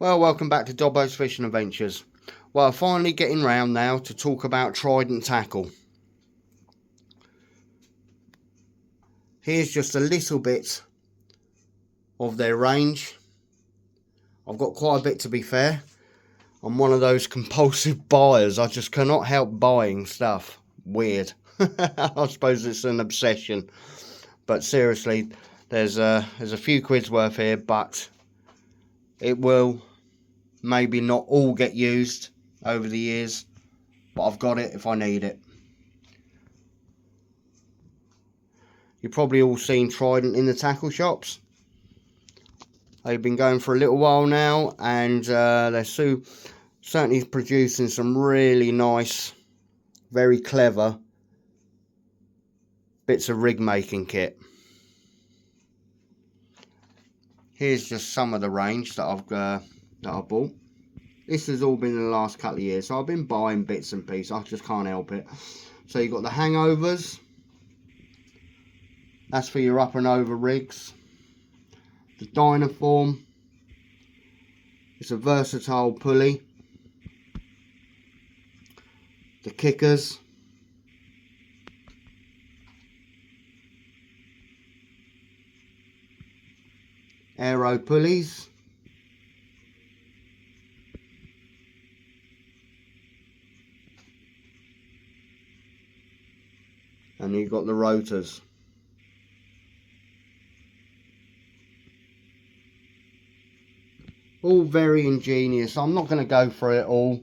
Well, welcome back to Dobbo's Fishing Adventures. Well, finally getting round now to talk about Trident tackle. Here's just a little bit of their range. I've got quite a bit, to be fair. I'm one of those compulsive buyers. I just cannot help buying stuff. Weird. I suppose it's an obsession. But seriously, there's a few quid's worth here, but it will maybe not all get used over the years, but I've got it if I need it. You've probably all seen Trident in the tackle shops. They've been going for a little while now, and they're certainly producing some really nice, very clever bits of rig making kit. Here's just some of the range that I bought. This has all been in the last couple of years, so I've been buying bits and pieces. I just can't help it. So you've got the hangovers. That's for your up and over rigs. The Dynaform. It's a versatile pulley. The kickers. Aero pulleys. And you've got the rotors. All very ingenious. I'm not going to go through it all.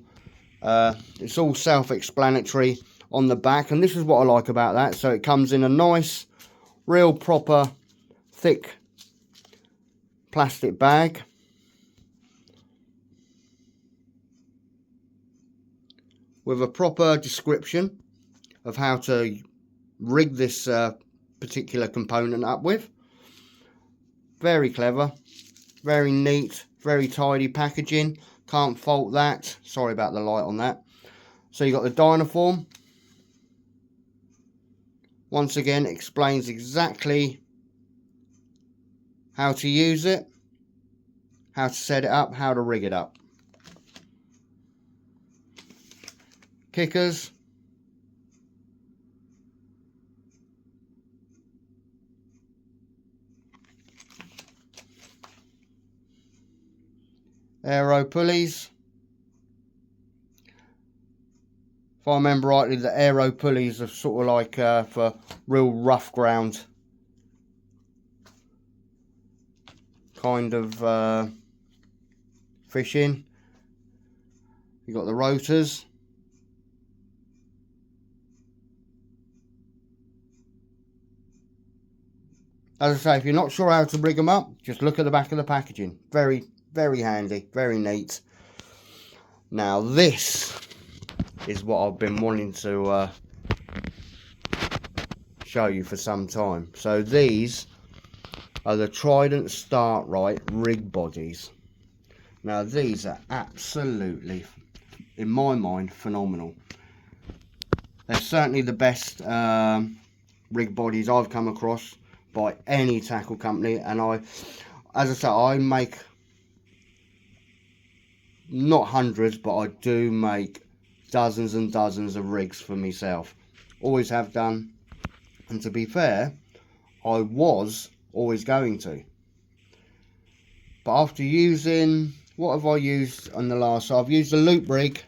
It's all self-explanatory on the back, and this is what I like about that. So it comes in a nice, real proper, thick plastic bag. With a proper description of how to rig this particular component up with. Very clever, very neat, very tidy packaging. Can't fault that. Sorry about the light on that. So you got the Dynaform. Once again, explains exactly how to use it, how to set it up, how to rig it up. Kickers. Aero pulleys. If I remember rightly, the aero pulleys are sort of like for real rough ground kind of fishing. You got the rotors. As I say, if you're not sure how to rig them up, just look at the back of the packaging. Very, very handy, very neat. Now this is what I've been wanting to show you for some time. So these are the Trident StarTrighT Rig Bodies. Now these are absolutely, in my mind, phenomenal. They're certainly the best rig bodies I've come across by any tackle company, and as I say, I make not hundreds, but I do make dozens and dozens of rigs for myself. Always have done, and to be fair, I was always going to. But after using, what have I used on the last? So I've used the loop rig,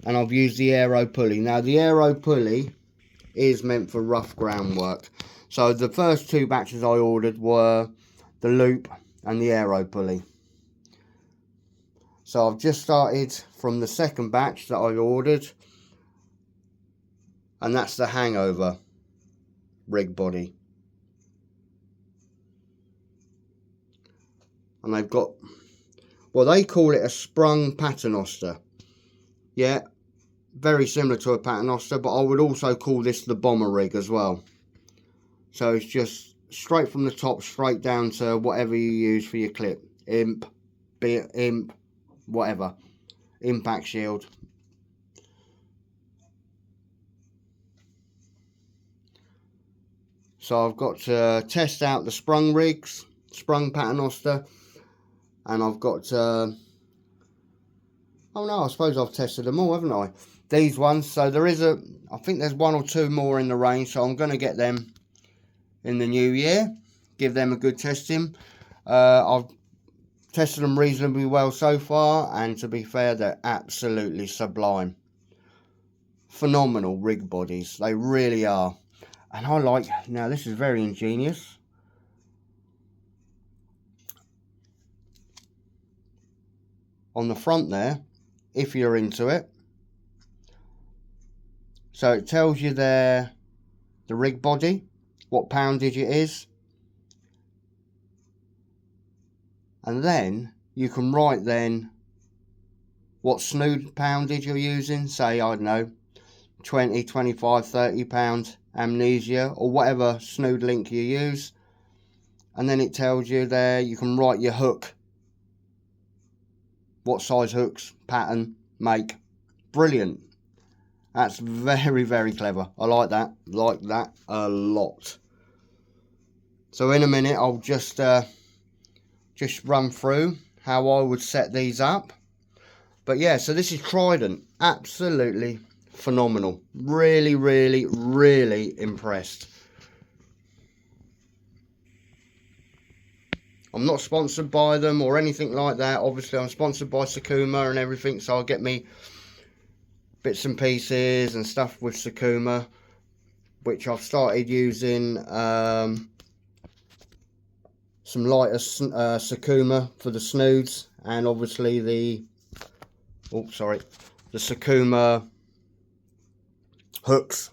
and I've used the aero pulley. Now the aero pulley is meant for rough ground work. So the first two batches I ordered were the loop and the aero pulley. So I've just started from the second batch that I ordered, and that's the hangover rig body. And they've got, well, they call it a sprung paternoster. Yeah, very similar to a paternoster, but I would also call this the bomber rig as well. So it's just straight from the top, straight down to whatever you use for your clip. Imp, whatever. Impact shield. So I've got to test out the sprung rigs, sprung paternoster, and I've got oh no, I suppose I've tested them all, haven't I? These ones, so there is I think there's 1 or 2 more in the range, so I'm going to get them in the new year, give them a good testing. I've tested them reasonably well so far, and to be fair, they're absolutely sublime. Phenomenal rig bodies, they really are. And I like, now this is very ingenious. On the front there, if you're into it, so it tells you there the rig body, what poundage it is, and then you can write then what snood poundage you're using. Say, I don't know, 20, 25, 30 pound amnesia, or whatever snood link you use. And then it tells you there, you can write your hook, what size hooks, pattern, make. Brilliant. That's very, very clever. I like that a lot. So in a minute, I'll just run through how I would set these up. But yeah, so this is Trident. Absolutely phenomenal. Really, really, really impressed. I'm not sponsored by them or anything like that. Obviously, I'm sponsored by Sakuma and everything, so I'll get me bits and pieces and stuff with Sakuma, which I've started using some lighter Sakuma for the snoods, and obviously the Sakuma hooks,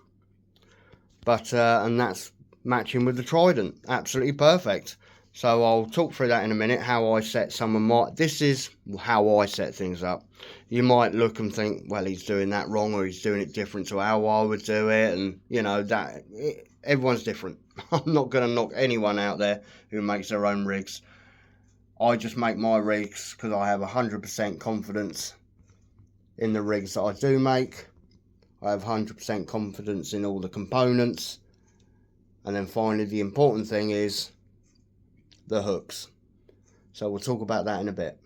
but and that's matching with the Trident. Absolutely perfect. So I'll talk through that in a minute, how I set some of my, this is how I set things up. You might look and think, well, he's doing that wrong, or he's doing it different to how I would do it, and you know, that everyone's different. I'm not going to knock anyone out there who makes their own rigs. I just make my rigs because I have 100% confidence in the rigs that I do make. I have 100% confidence in all the components, and then finally the important thing is the hooks. So we'll talk about that in a bit.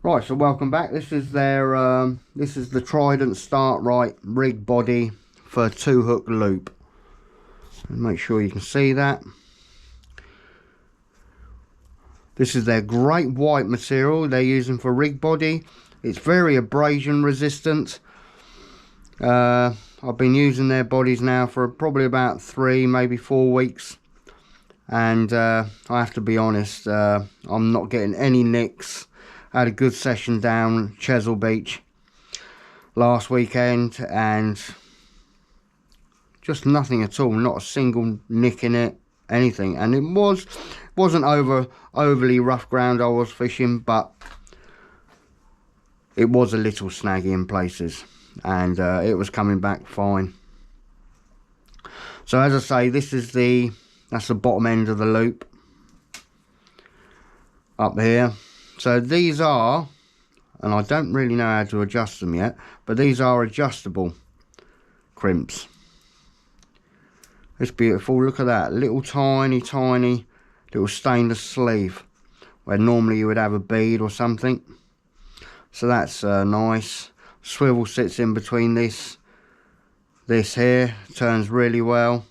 Right, so welcome back. This is their this is the Trident StarTright rig body for 2-hook loop. Make sure you can see that. This is their great white material they're using for rig body. It's very abrasion resistant. I've been using their bodies now for probably about 3, maybe 4 weeks, and I have to be honest, I'm not getting any nicks. I had a good session down Chesil Beach last weekend, and just nothing at all, not a single nick in it, anything. And it wasn't overly rough ground I was fishing, but it was a little snaggy in places, and it was coming back fine. So as I say, this is that's the bottom end of the loop up here. So these are, and I don't really know how to adjust them yet, but these are adjustable crimps. It's beautiful. Look at that little tiny little stainless sleeve where normally you would have a bead or something. So that's nice. Swivel sits in between this here, turns really well.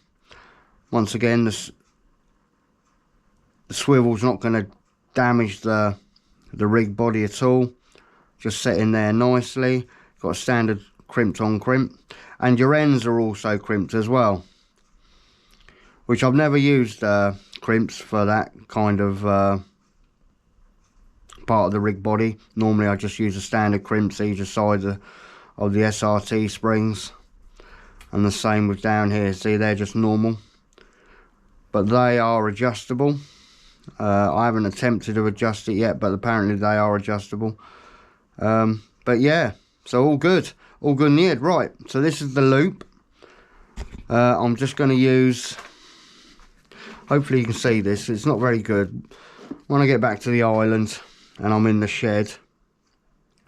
Once again, the swivel's not going to damage the rig body at all. Just set in there nicely. Got a standard crimped on crimp, and your ends are also crimped as well, which I've never used crimps for that kind of part of the rig body. Normally I just use a standard crimps either side of the SRT springs, and the same with down here. See, they're just normal, but they are adjustable. I haven't attempted to adjust it yet, but apparently they are adjustable. But yeah, so all good neared. Right, so this is the loop. I'm just going to use, hopefully you can see this, it's not very good. When I get back to the island and I'm in the shed,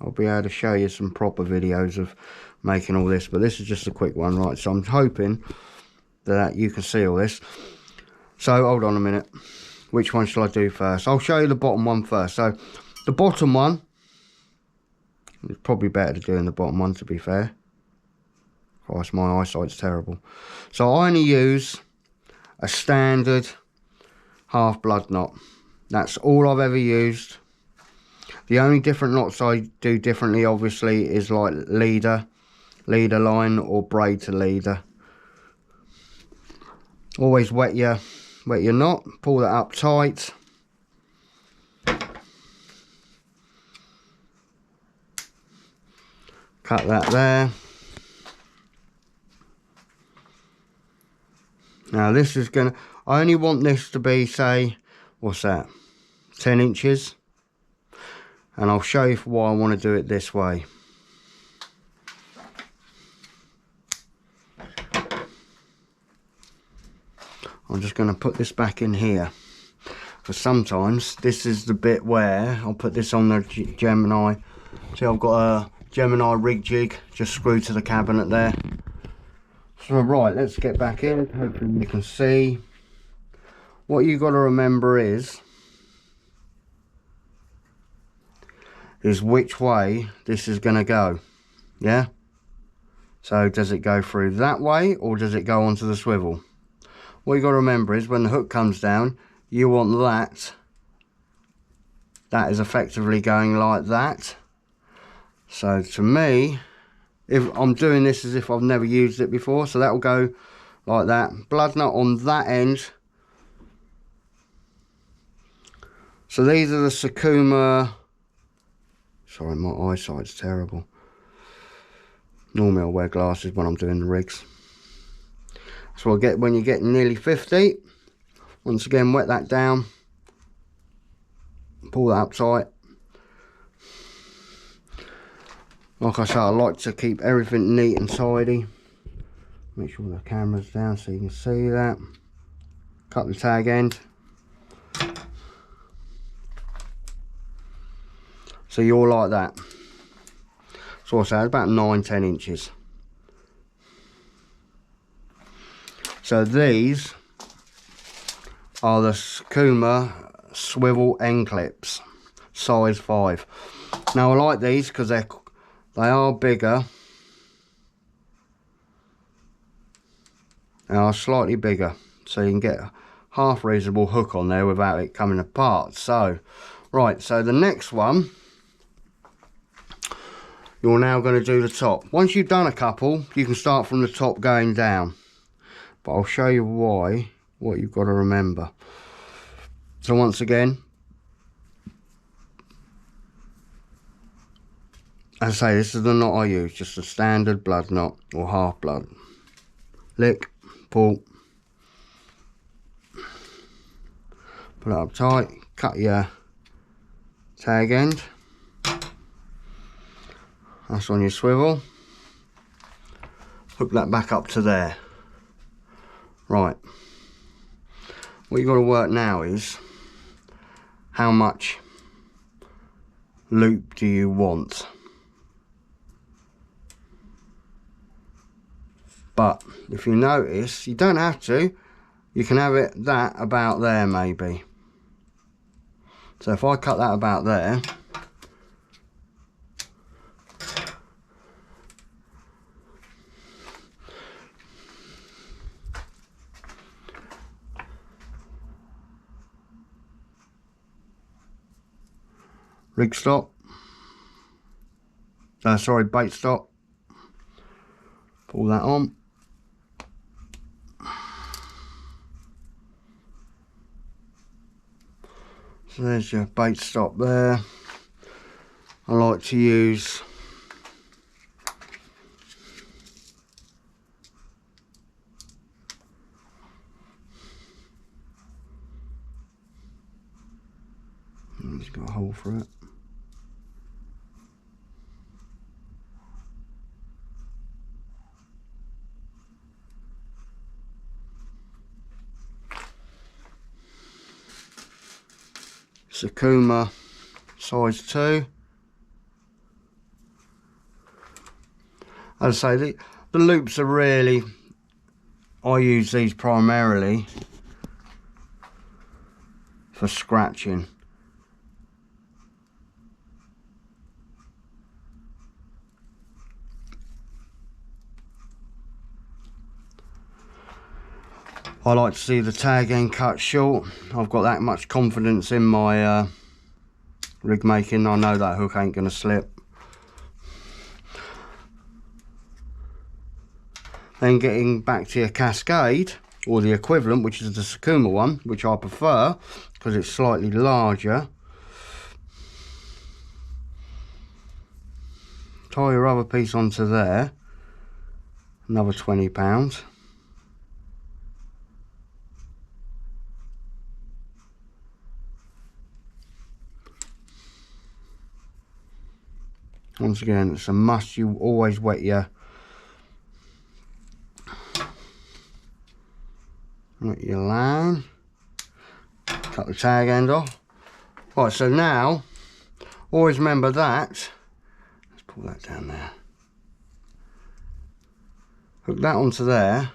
I'll be able to show you some proper videos of making all this, but this is just a quick one, right? So I'm hoping that you can see all this. So hold on a minute, which one shall I do first? I'll show you the bottom one first. So the bottom one, it's probably better to do in the bottom one, to be fair. Christ, my eyesight's terrible. So I only use a standard half blood knot. That's all I've ever used. The only different knots I do differently, obviously, is like leader line, or braid to leader. Always wet your knot, pull that up tight. Cut that there. Now this is gonna, I only want this to be, say, what's that, 10 inches. And I'll show you why I want to do it this way. I'm just going to put this back in here, because sometimes this is the bit where I'll put this on the Gemini. See, I've got a Gemini rig jig just screwed to the cabinet there. So right, let's get back in. Hopefully you can see. What you got to remember is which way this is going to go. Yeah, so does it go through that way, or does it go onto the swivel? What you got to remember is when the hook comes down, you want that is effectively going like that. So to me, if I'm doing this as if I've never used it before, so that will go like that. Blood knot on that end. So these are the Sakuma. Sorry, my eyesight's terrible. Normally I wear glasses when I'm doing the rigs. So I'll get, when you get nearly 50, once again wet that down, pull that up tight. Like I say, I like to keep everything neat and tidy. Make sure the camera's down so you can see that. Cut the tag end. So you're like that. So I say about 9-10 inches. So these are the Sakuma swivel end clips, size 5. Now I like these because they are bigger. They are slightly bigger, so you can get a half reasonable hook on there without it coming apart. So, right, so the next one, you're now going to do the top. Once you've done a couple, you can start from the top going down. But I'll show you what you've got to remember. So once again, as I say, this is the knot I use, just a standard blood knot or half blood. Lick, pull, pull it up tight, cut your tag end. That's on your swivel. Hook that back up to there. Right. What you've got to work now is how much loop do you want? But if you notice, you don't have to. You can have it that about there maybe. So if I cut that about there, rig stop, sorry, bait stop, pull that on. So there's your bait stop there. I like to use it's got a hole for it. Sakuma size 2. As I say, the loops are really, I use these primarily for scratching. I like to see the tag end cut short. I've got that much confidence in my rig making. I know that hook ain't gonna slip. Then getting back to your cascade, or the equivalent, which is the Sakuma one, which I prefer because it's slightly larger. Tie your other piece onto there, another £20. Once again, it's a must, you always wet your line. Cut the tag end off. Right, so now, always remember that, let's pull that down there. Hook that onto there.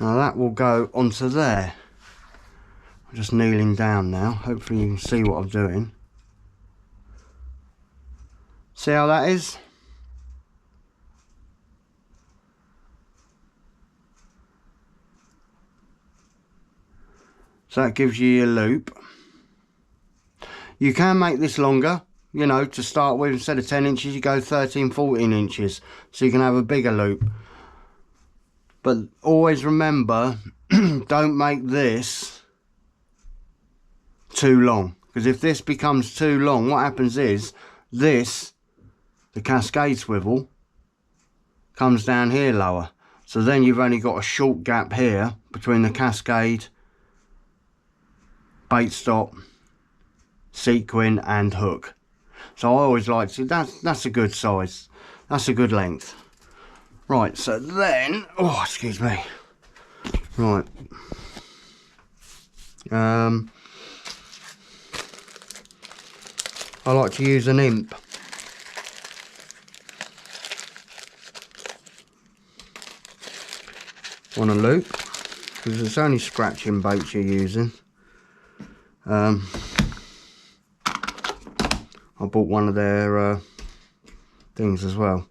Now that will go onto there. I'm just kneeling down now. Hopefully you can see what I'm doing. See how that is? So that gives you your loop. You can make this longer, you know, to start with. Instead of 10 inches, you go 13, 14 inches. So you can have a bigger loop. But always remember, don't make this too long. Because if this becomes too long, what happens is, this, the cascade swivel, comes down here lower. So then you've only got a short gap here between the cascade, bait stop, sequin and hook. So I always like to, that's a good size, that's a good length. Right, so then, oh excuse me, right, I like to use an imp. On a loop, because it's only scratching baits you're using. I bought one of their things as well,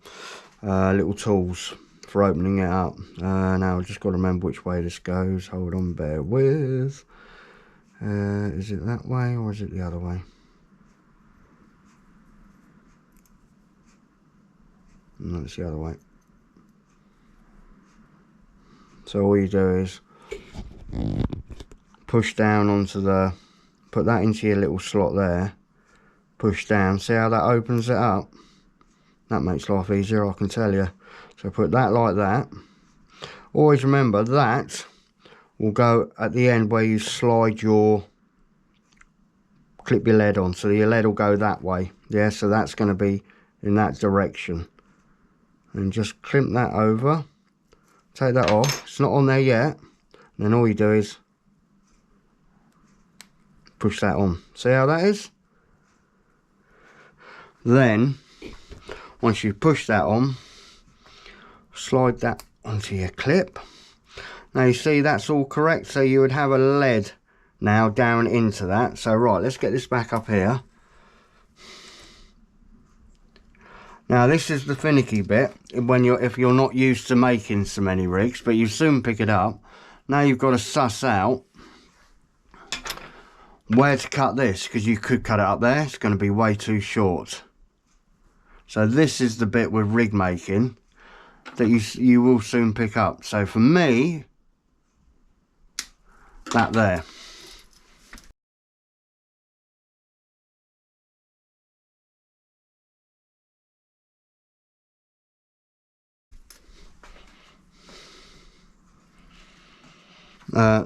little tools for opening it up. Now I've just got to remember which way this goes. Hold on, bear with. Is it that way or is it the other way? No, it's the other way. So all you do is push down onto the, put that into your little slot there, push down, see how that opens it up? That makes life easier, I can tell you. So put that like that. Always remember that will go at the end where you slide your, clip your lead on, so your lead will go that way. Yeah, so that's going to be in that direction. And just crimp that over, take that off, it's not on there yet, and then all you do is push that on. See how that is? Then once you push that on, slide that onto your clip. Now you see that's all correct, so you would have a lead now down into that. So right, let's get this back up here. Now this is the finicky bit when if you're not used to making so many rigs, but you soon pick it up. Now you've got to suss out where to cut this, because you could cut it up there, it's going to be way too short. So this is the bit with rig making that you will soon pick up. So for me, that there.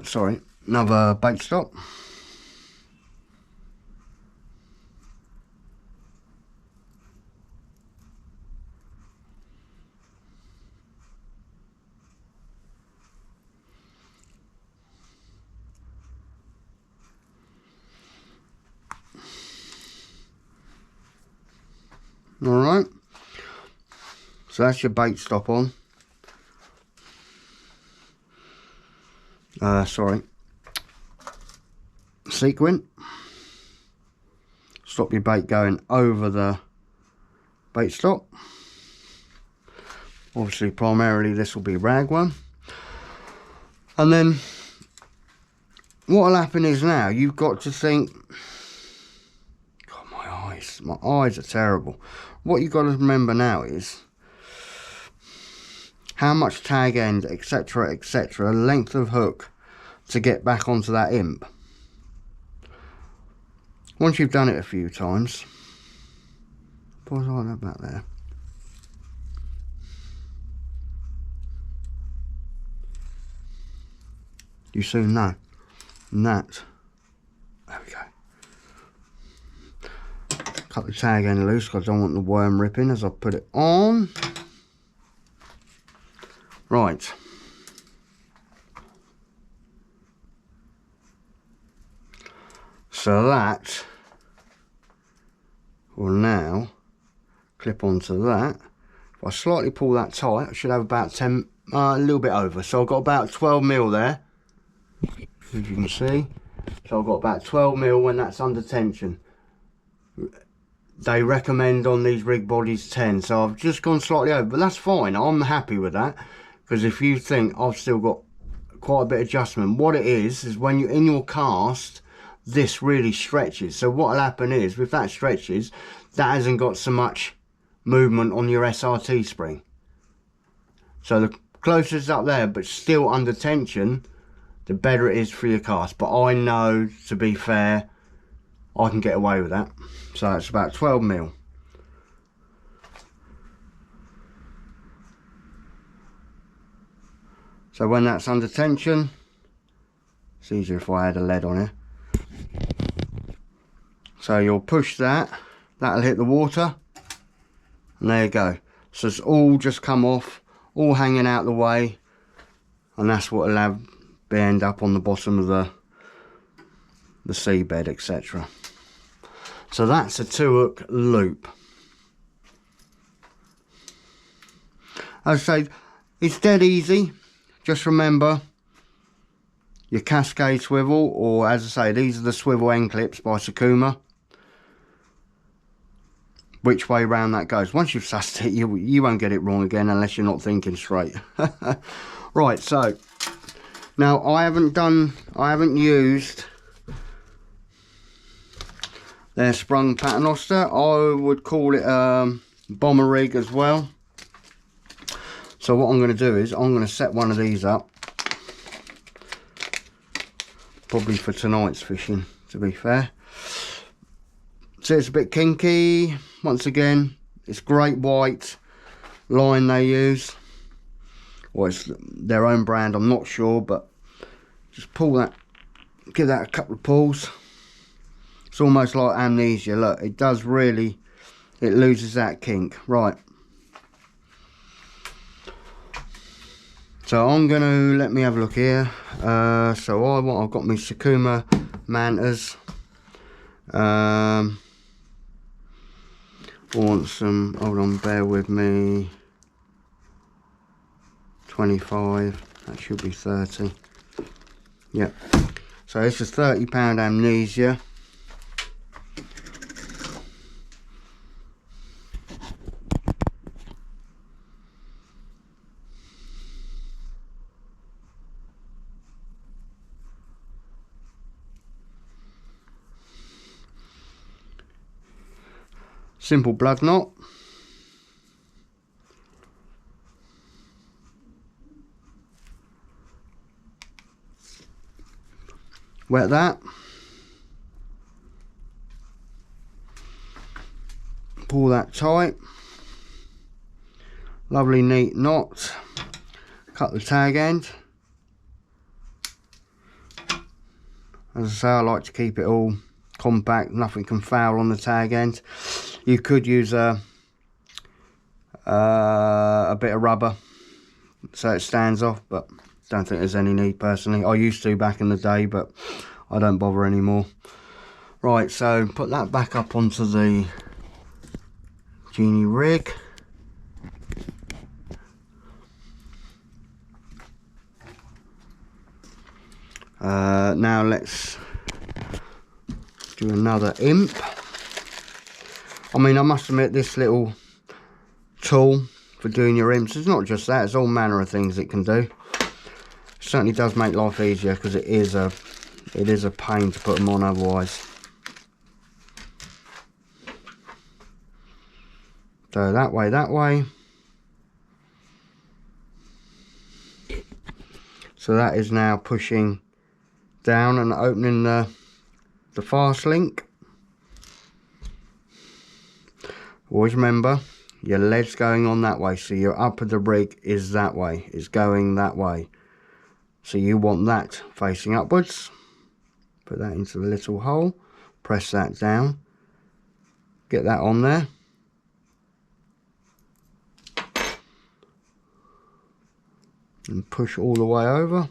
Sorry, another bait stop. Alright, so that's your bait stop on. Sorry, sequin. Stop your bait going over the bait stop. Obviously primarily this will be rag one. And then what will happen is now you've got to think, God, my eyes are terrible. What you've got to remember now is how much tag end, etc, etc, length of hook to get back onto that imp. Once you've done it a few times, pause like that back there. You soon know. And that, there we go. Cut the tag end loose because I don't want the worm ripping as I put it on. Right. So that will now clip onto that. If I slightly pull that tight, I should have about 10, a little bit over. So I've got about 12 mil there, as you can see. So I've got about 12 mil when that's under tension. They recommend on these rig bodies 10, so I've just gone slightly over, but that's fine. I'm happy with that, because if you think I've still got quite a bit of adjustment, what it is when you're in your cast, this really stretches. So what will happen is, if that stretches, that hasn't got so much movement on your SRT spring. So the closer it's up there, but still under tension, the better it is for your cast. But I know, to be fair, I can get away with that. So it's about 12 mil. So when that's under tension, it's easier if I had a lead on it. So you'll push that, that'll hit the water, and there you go. So it's all just come off, all hanging out the way, and that's what will have end up on the bottom of the seabed, etc. So that's a 2-hook loop. As I say, it's dead easy. Just remember your cascade swivel, or as I say, these are the swivel end clips by Sakuma. Which way round that goes. Once you've sussed it, you won't get it wrong again unless you're not thinking straight. Right, so now I haven't used their sprung paternoster. I would call it bomber rig as well. So what I'm going to do is I'm going to set one of these up, probably for tonight's fishing, to be fair. So it's a bit kinky. Once again, it's great white line they use, or it's their own brand, I'm not sure, but just pull that, give that a couple of pulls. It's almost like amnesia. Look, it does really, it loses that kink. Right, so I'm gonna, let me have a look here. So I've got my Sakuma mantas. I want some, hold on, bear with me, 25, that should be 30. Yep, so this is £30 amnesia. Simple blood knot. Wet that. Pull that tight. Lovely neat knot. Cut the tag end. As I say, I like to keep it all compact, nothing can foul on the tag end. You could use a bit of rubber so it stands off, but don't think there's any need personally. I used to back in the day, but I don't bother anymore. Right, so put that back up onto the Genie rig. Now let's do another imp. I mean, I must admit, this little tool for doing your imps, it's not just that, it's all manner of things it can do. It certainly does make life easier, because it is a pain to put them on otherwise. So that way. So that is now pushing down and opening the fast link. Always remember, your lead's going on that way, so your upper of the rig is that way, it's going that way. So you want that facing upwards. Put that into the little hole, press that down, get that on there. And push all the way over,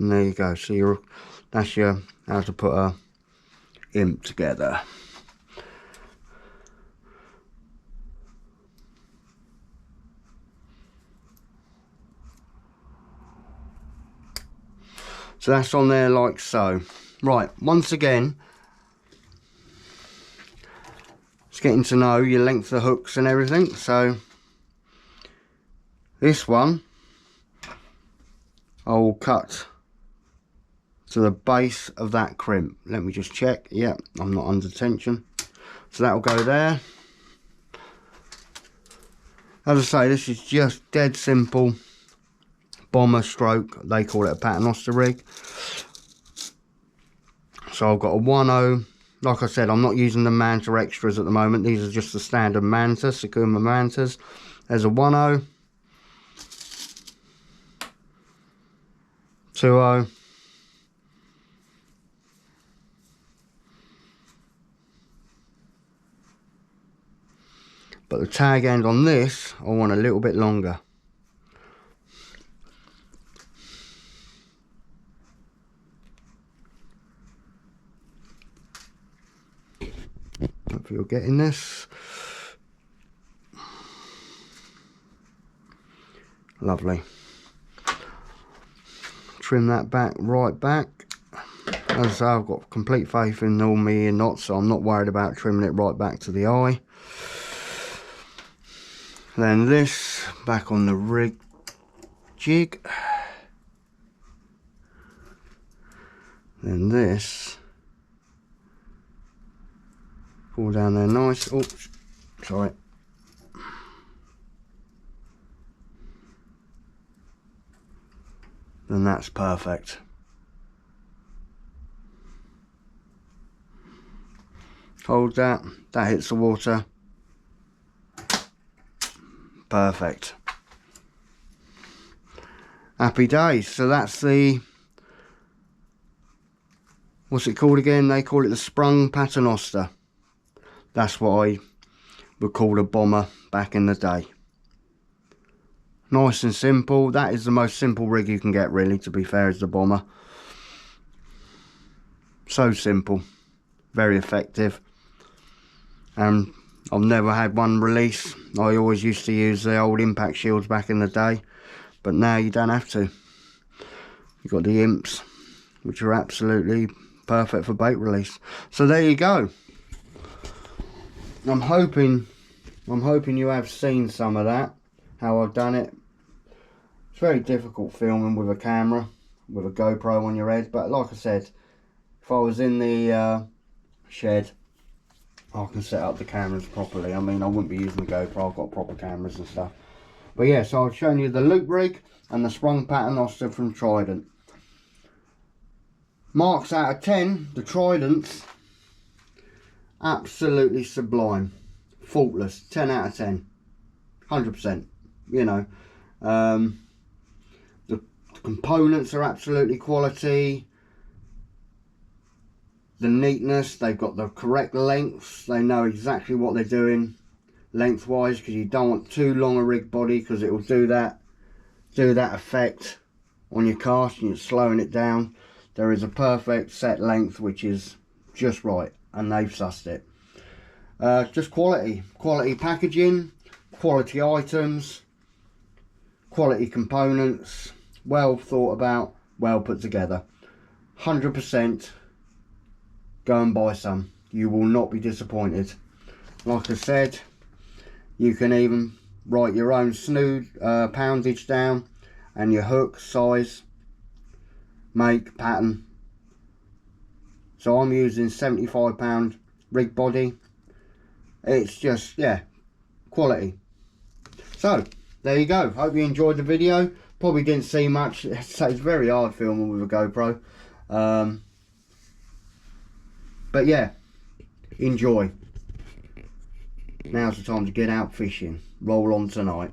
and there you go. So that's your how to put a imp together. So that's on there like so. Right, once again, it's getting to know your length of hooks and everything. So this one I will cut to the base of that crimp. Let me just check. Yeah, I'm not under tension. So that will go there. As I say, this is just dead simple bomber stroke. They call it a paternoster rig. So I've got a 1/0. Like I said, I'm not using the Manta extras at the moment. These are just the standard Manta, Sakuma Mantas. There's a 1/0. 2/0. But the tag end on this, I want a little bit longer. Hope you're getting this. Lovely. Trim that back, right back. As I say, I've got complete faith in all my ear knots, so I'm not worried about trimming it right back to the eye. Then this back on the rig jig. Then this pull down there nice. Oops, sorry. Then that's perfect. Hold that, that hits the water. Perfect. Happy days. So that's the, what's it called again? They call it the sprung paternoster. That's what I would call a bomber back in the day. Nice and simple. That is the most simple rig you can get, really, to be fair, is the bomber. So simple, very effective. I've never had one release. I always used to use the old impact shields back in the day, but now you don't have to. You've got the imps, which are absolutely perfect for bait release. So there you go. I'm hoping you have seen some of that, how I've done it. It's very difficult filming with a camera, with a GoPro on your head, but like I said, if I was in the shed, I can set up the cameras properly. I mean, I wouldn't be using the GoPro, I've got proper cameras and stuff. But yeah, so I've shown you the loop rig and the sprung paternoster from Trident. Marks out of 10, the Tridents, absolutely sublime, faultless, 10 out of 10, 100%, you know. The components are absolutely quality. The neatness, they've got the correct lengths, they know exactly what they're doing lengthwise, because you don't want too long a rig body, because it will do that effect on your cast and you're slowing it down. There is a perfect set length which is just right, and they've sussed it. Just quality packaging, quality items, quality components, well thought about, well put together. 100% go and buy some, you will not be disappointed. Like I said, you can even write your own snood poundage down, and your hook, size, make, pattern. So I'm using £75 Rig Bodie. It's just, yeah, quality. So there you go, hope you enjoyed the video. Probably didn't see much, it's very hard filming with a GoPro, but yeah, enjoy. Now's the time to get out fishing. Roll on tonight.